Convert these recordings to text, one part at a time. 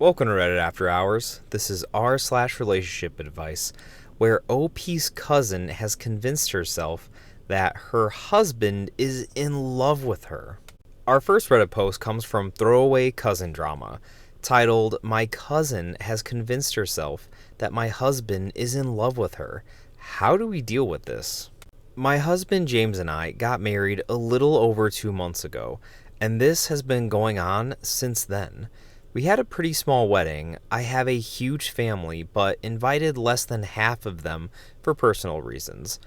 Welcome to Reddit After Hours. This is r/relationship advice, where OP's cousin has convinced herself that her husband is in love with her. Our first Reddit post comes from Throwaway Cousin Drama, titled, "My cousin has convinced herself that my husband is in love with her. How do we deal with this?" My husband James and I got married a little over 2 months ago, and this has been going on since then. We had a pretty small wedding. I have a huge family, but invited less than half of them for personal reasons.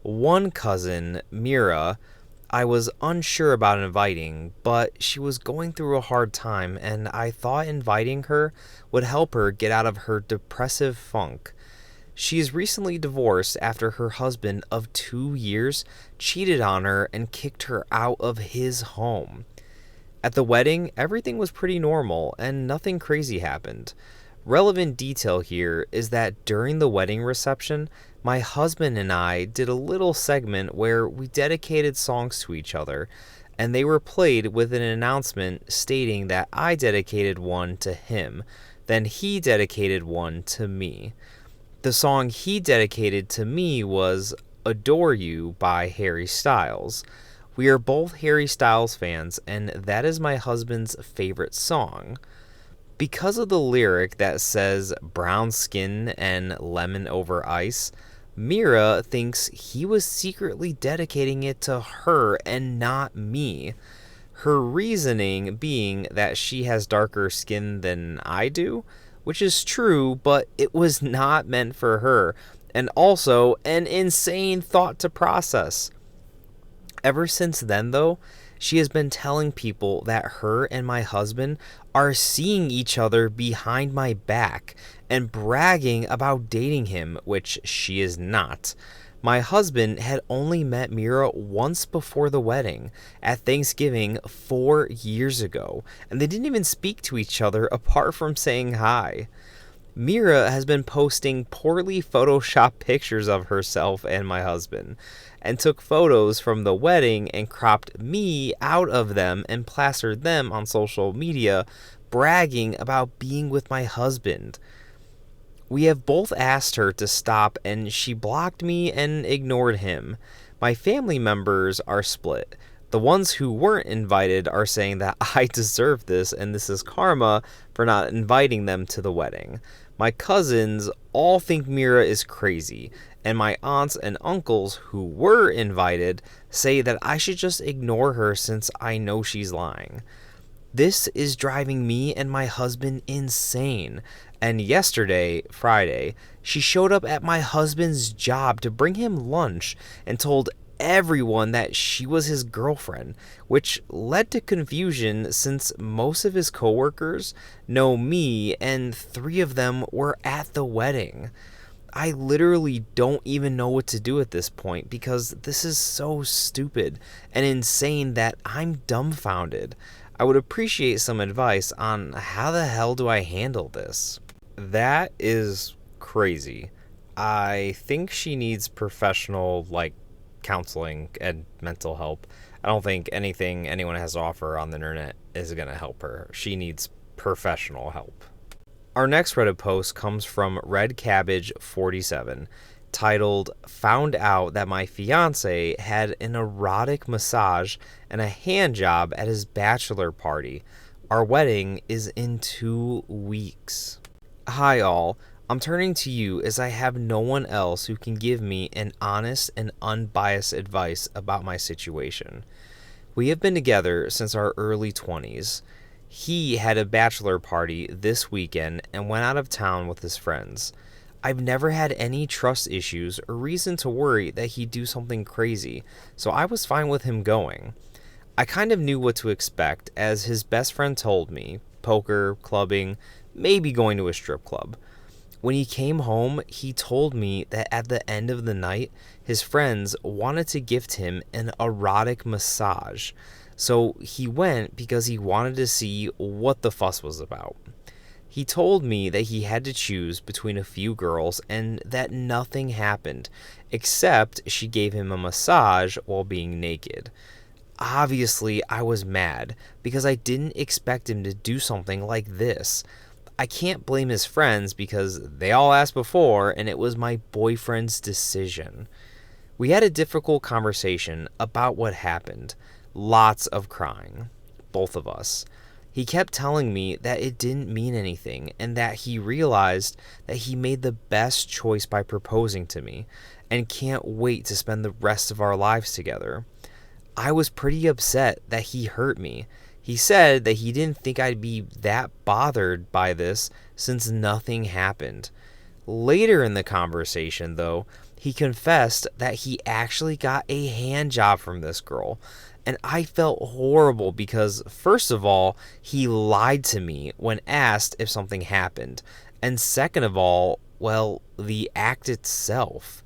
One cousin, Mira, I was unsure about inviting, but she was going through a hard time, and I thought inviting her would help her get out of her depressive funk. She is recently divorced after her husband of 2 years cheated on her and kicked her out of his home. At the wedding, everything was pretty normal and nothing crazy happened. Relevant detail here is that during the wedding reception, my husband and I did a little segment where we dedicated songs to each other, and they were played with an announcement stating that I dedicated one to him, then he dedicated one to me. The song he dedicated to me was "Adore You" by Harry Styles. We are both Harry Styles fans, and that is my husband's favorite song. Because of the lyric that says brown skin and lemon over ice, Mira thinks he was secretly dedicating it to her and not me. Her reasoning being that she has darker skin than I do, which is true, but it was not meant for her, and also an insane thought to process. Ever since then, though, she has been telling people that her and my husband are seeing each other behind my back and bragging about dating him, which she is not. My husband had only met Mira once before the wedding, at Thanksgiving 4 years ago, and they didn't even speak to each other apart from saying hi. Mira has been posting poorly photoshopped pictures of herself and my husband, and took photos from the wedding and cropped me out of them and plastered them on social media, bragging about being with my husband. We have both asked her to stop, and she blocked me and ignored him. My family members are split. The ones who weren't invited are saying that I deserve this and this is karma for not inviting them to the wedding. My cousins all think Mira is crazy, and my aunts and uncles who were invited say that I should just ignore her since I know she's lying. This is driving me and my husband insane. And yesterday, Friday, she showed up at my husband's job to bring him lunch and told everyone that she was his girlfriend, which led to confusion since most of his coworkers know me and 3 of them were at the wedding. I literally don't even know what to do at this point because this is so stupid and insane that I'm dumbfounded. I would appreciate some advice on how the hell do I handle this. That is crazy. I think she needs professional, counseling and mental help. I don't think anything anyone has to offer on the internet is going to help her. She needs professional help. Our next Reddit post comes from Red Cabbage 47, titled, "Found out that my fiance had an erotic massage and a hand job at his bachelor party. Our wedding is in 2 weeks. Hi all. I'm turning to you as I have no one else who can give me an honest and unbiased advice about my situation. We have been together since our early 20s. He had a bachelor party this weekend and went out of town with his friends. I've never had any trust issues or reason to worry that he'd do something crazy, so I was fine with him going. I kind of knew what to expect, as his best friend told me: poker, clubbing, maybe going to a strip club. When he came home, he told me that at the end of the night, his friends wanted to gift him an erotic massage. So he went because he wanted to see what the fuss was about. He told me that he had to choose between a few girls and that nothing happened, except she gave him a massage while being naked. Obviously, I was mad because I didn't expect him to do something like this. I can't blame his friends because they all asked before and it was my boyfriend's decision. We had a difficult conversation about what happened. Lots of crying. Both of us. He kept telling me that it didn't mean anything and that he realized that he made the best choice by proposing to me and can't wait to spend the rest of our lives together. I was pretty upset that he hurt me. He said that he didn't think I'd be that bothered by this since nothing happened. Later in the conversation, though, he confessed that he actually got a hand job from this girl. And I felt horrible because, first of all, he lied to me when asked if something happened. And second of all, well, the act itself.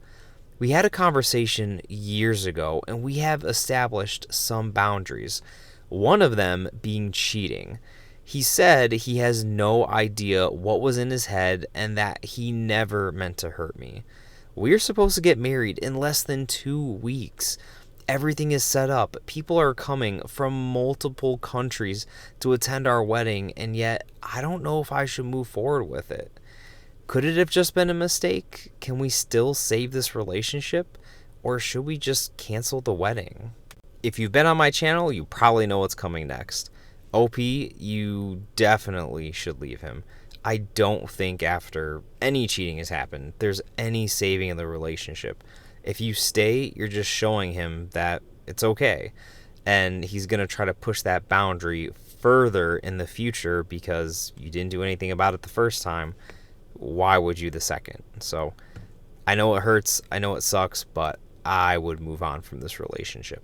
We had a conversation years ago and we have established some boundaries. One of them being cheating. He said he has no idea what was in his head and that he never meant to hurt me. We're supposed to get married in less than 2 weeks. Everything is set up. People are coming from multiple countries to attend our wedding, and yet I don't know if I should move forward with it. Could it have just been a mistake? Can we still save this relationship? Or should we just cancel the wedding? If you've been on my channel, you probably know what's coming next. OP, you definitely should leave him. I don't think after any cheating has happened, there's any saving in the relationship. If you stay, you're just showing him that it's okay. And he's going to try to push that boundary further in the future because you didn't do anything about it the first time. Why would you the second? So I know it hurts. I know it sucks, but I would move on from this relationship.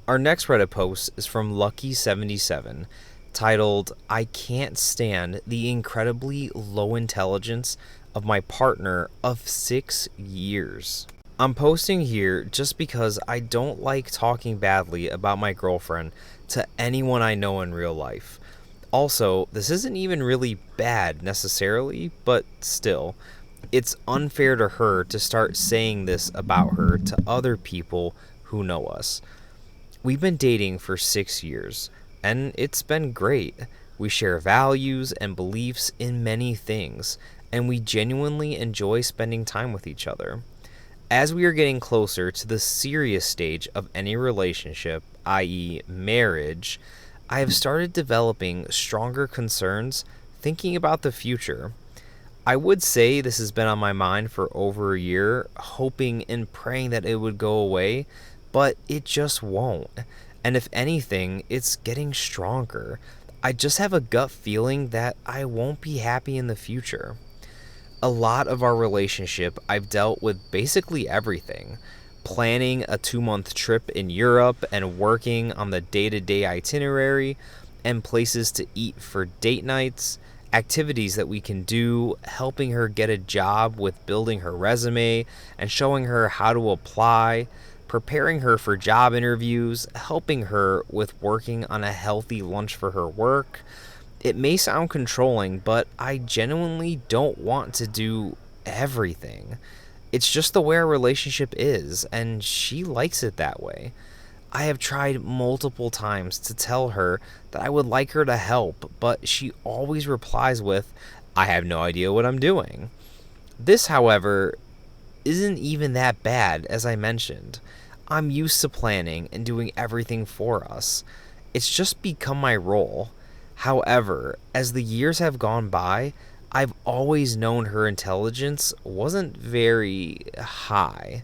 Our next Reddit post is from Lucky77, titled, "I can't stand the incredibly low intelligence of my partner of 6 years." I'm posting here just because I don't like talking badly about my girlfriend to anyone I know in real life. Also, this isn't even really bad necessarily, but still, it's unfair to her to start saying this about her to other people who know us. We've been dating for 6 years, and it's been great. We share values and beliefs in many things, and we genuinely enjoy spending time with each other. As we are getting closer to the serious stage of any relationship, i.e. marriage, I have started developing stronger concerns thinking about the future. I would say this has been on my mind for over a year, hoping and praying that it would go away, but it just won't. And if anything, it's getting stronger. I just have a gut feeling that I won't be happy in the future. A lot of our relationship, I've dealt with basically everything. Planning a 2-month trip in Europe and working on the day-to-day itinerary and places to eat for date nights, activities that we can do, helping her get a job with building her resume and showing her how to apply, preparing her for job interviews, helping her with working on a healthy lunch for her work. It may sound controlling, but I genuinely don't want to do everything. It's just the way our relationship is, and she likes it that way. I have tried multiple times to tell her that I would like her to help, but she always replies with, "I have no idea what I'm doing." This, however, isn't even that bad, as I mentioned. I'm used to planning and doing everything for us. It's just become my role. However, as the years have gone by, I've always known her intelligence wasn't very high.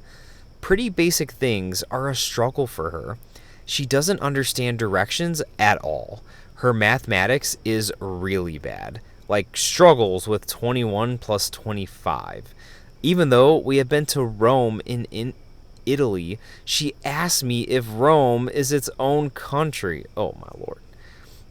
Pretty basic things are a struggle for her. She doesn't understand directions at all. Her mathematics is really bad, like struggles with 21 plus 25. Even though we have been to Rome in Italy, she asked me if Rome is its own country. Oh my lord.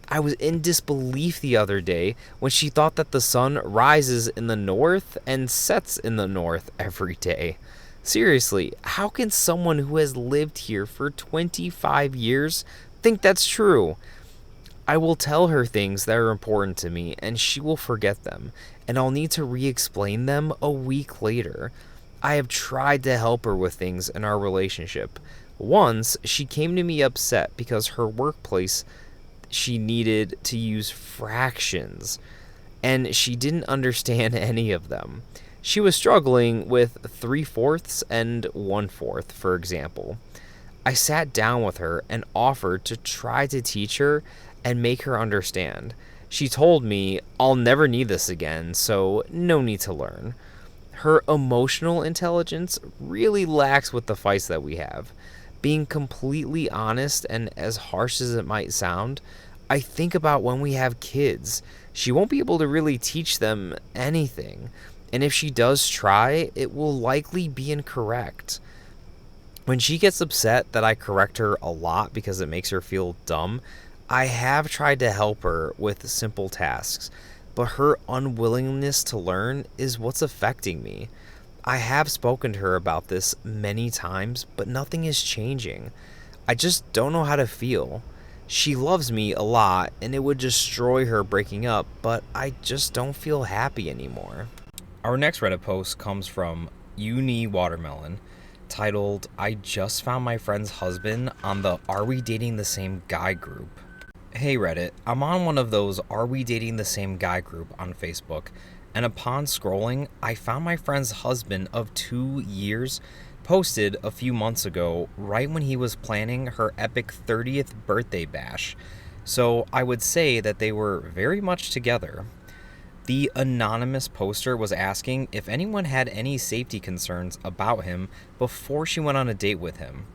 I was in disbelief the other day when she thought that the sun rises in the north and sets in the north every day. Seriously, how can someone who has lived here for 25 years think that's true? I will tell her things that are important to me and she will forget them, and I'll need to re-explain them a week later. I have tried to help her with things in our relationship. Once, she came to me upset because her workplace she needed to use fractions, and she didn't understand any of them. She was struggling with 3/4 and 1/4, for example. I sat down with her and offered to try to teach her and make her understand. She told me, "I'll never need this again, so no need to learn." Her emotional intelligence really lacks with the fights that we have. Being completely honest, and as harsh as it might sound, I think about when we have kids. She won't be able to really teach them anything. And if she does try, it will likely be incorrect. When she gets upset that I correct her a lot because it makes her feel dumb, I have tried to help her with simple tasks, but her unwillingness to learn is what's affecting me. I have spoken to her about this many times, but nothing is changing. I just don't know how to feel. She loves me a lot, and it would destroy her breaking up, but I just don't feel happy anymore. Our next Reddit post comes from Uni Watermelon, titled, "I just found my friend's husband on the Are We Dating the Same Guy group." Hey Reddit, I'm on one of those Are We Dating the Same Guy group on Facebook, and upon scrolling, I found my friend's husband of 2 years posted a few months ago, right when he was planning her epic 30th birthday bash. So I would say that they were very much together. The anonymous poster was asking if anyone had any safety concerns about him before she went on a date with him.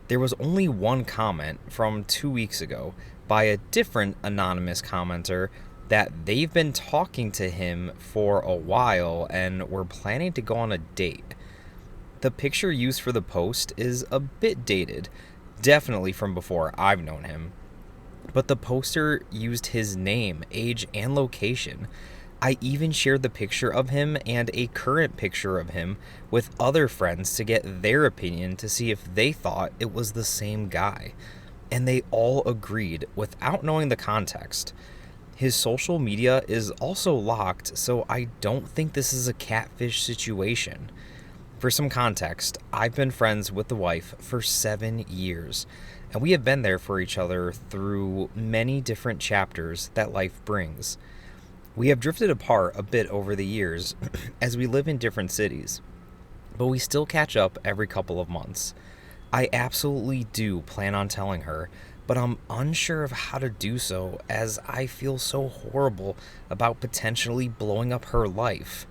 There was only one comment from 2 weeks ago by a different anonymous commenter that they've been talking to him for a while and were planning to go on a date. The picture used for the post is a bit dated, definitely from before I've known him, but the poster used his name, age, and location. I even shared the picture of him and a current picture of him with other friends to get their opinion to see if they thought it was the same guy. And they all agreed without knowing the context. His social media is also locked, so I don't think this is a catfish situation. For some context, I've been friends with the wife for 7 years, and we have been there for each other through many different chapters that life brings. We have drifted apart a bit over the years as we live in different cities, but we still catch up every couple of months. I absolutely do plan on telling her, but I'm unsure of how to do so as I feel so horrible about potentially blowing up her life.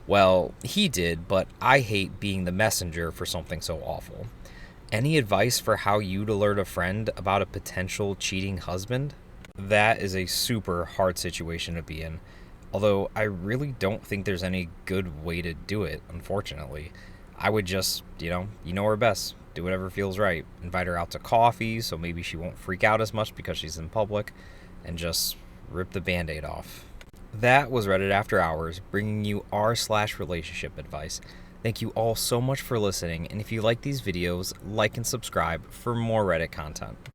Well, he did, but I hate being the messenger for something so awful. Any advice for how you'd alert a friend about a potential cheating husband? That is a super hard situation to be in, although I really don't think there's any good way to do it, unfortunately. I would just, you know her best, do whatever feels right, invite her out to coffee so maybe she won't freak out as much because she's in public, and just rip the band-aid off. That was Reddit After Hours, bringing you r/relationship advice. Thank you all so much for listening, and if you like these videos, like and subscribe for more Reddit content.